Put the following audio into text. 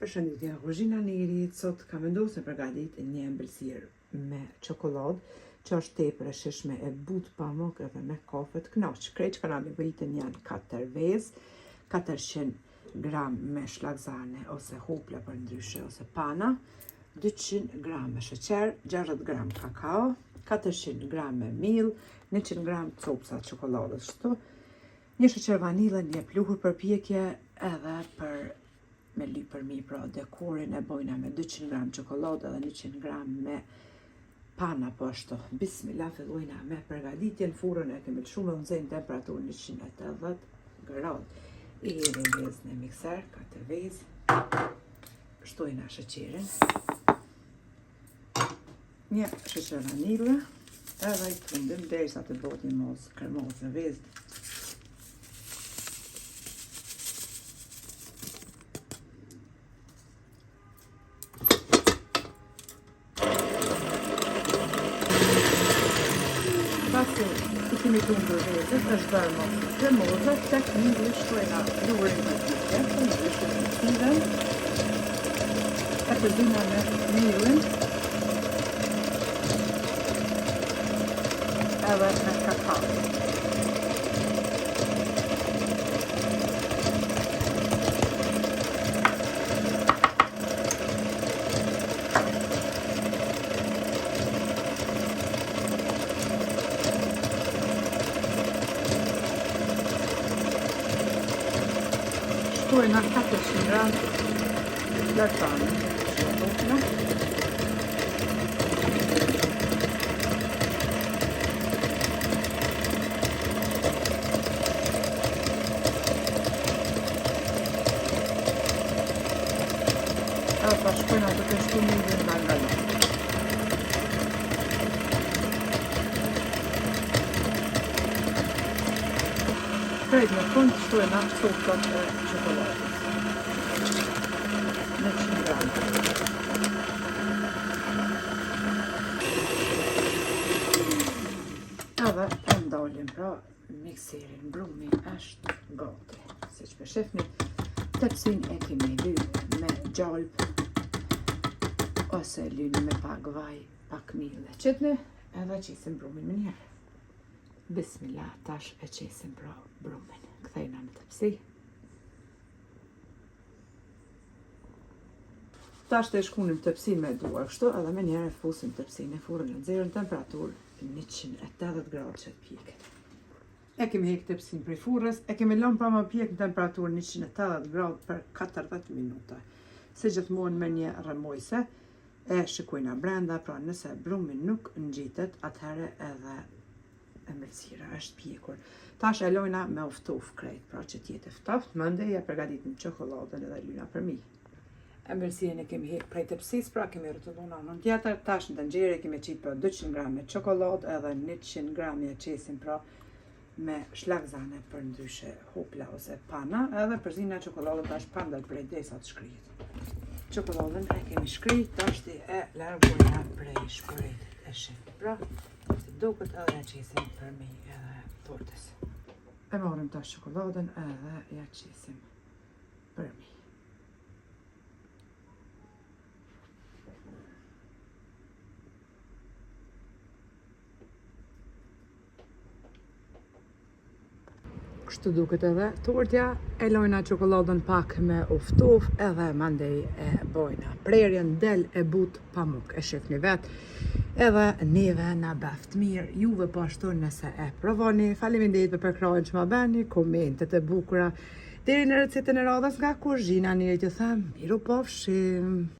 Përshëndetje, kuzhina Neri, sot kam vendosur të përgatit një ëmbëlsirë me çokoladë që është tepër e shishme, e butë pamuk edhe me kafe të kënaqë. Krejt që kanë nevojitën janë 4 vezë, 400 gram me shlagzane ose hopla për ndryshe ose pana, 200 gram me sheqer, 60 gram kakao, 400 gram me miell, 100 gram copsa çokoladës kështu, një sheqer vanile, një pluhur për pjekje edhe me lyp për mi, pra dekorin e bojna me 200 gram çokoladë edhe 100 gram me pana po ashtu. Bismillah, fillojna me përgatitjen. Furrën e kemi lëshuar me nxehtën temperaturë 180 gradë. I hedhim vezën në mikser, 4 vezë. Shtojna sheqerin. Një sheqer vanile edhe i tundim derisa të bëhet një mos kremoze vezë. Pasi i kemi tundur vezët, është bërë mos kremoze, tek milli shtojna pluhurin për pjekje, për në vishën e miksiven, e përdina me miellin, edhe me kakao. Shtojna 400 gram latane, shtojna. Edhe shtojna të të shtumin dhe nga nga. Krejt në fund shtojna copsat e çokoladës. 100 gram. Edhe e ndalim, pra mikserin, brumi është gati. Siç po shihni, tepsin e kemi lyp me gjalp ose lyni me pak vaj, pak miell e qetni, edhe qesim brumin më njëherë. Bismillah, tash e qesim pra brumin. Kthejna në tepsi. Tash të shkunim tepsin me duar kështu, edhe me njerë fusim tepsin e furrën në nxehur në temperaturë 180 gradë që të pjeket. E kemi hek tepsin prej furrës, e kemi lënë pra më pjek në temperaturë 180 gradë për 40 minuta. Si gjithmonë me një rrëmujse, e shikojna brenda, pra nëse brumi nuk ngjitet, atëherë edhe ëmbëlsira është pjekur. Tash e lojna me uftof krejt, pra që t'jetë ftoft, mandej e përgatitim çokoladën edhe lyna për mi. Ëmbëlsiren e kemi hek prej tepsis, pra kemi rrotulluar anën tjetër, tash në tenxhere kemi qit pra 200 gram me çokoladë edhe 100 gram e qesim pra me shlagzane për ndryshe hopla ose pana, edhe përzina çokoladën tash pa ndal prej derisa të shkrihet. Çokoladën e kemi shkrit, tash e largojna prej shkretit e shit. Pra, si duket edhe ja qesim për mi edhe tortës. E marrim tash çokoladën edhe ja qesim për mi. Kështu duket edhe tortja, e lojna çokoladën pak me uftof edhe mandej e bojna prerjen del e but pamuk, e shihni vet. Edhe neve na baft mirë, juve po ashtu nëse e provoni. Faleminderit për krahun që ma bëni, komentet e bukura. Deri në recetën e radhës nga kuzhina Neri, ju them, miru pafshim.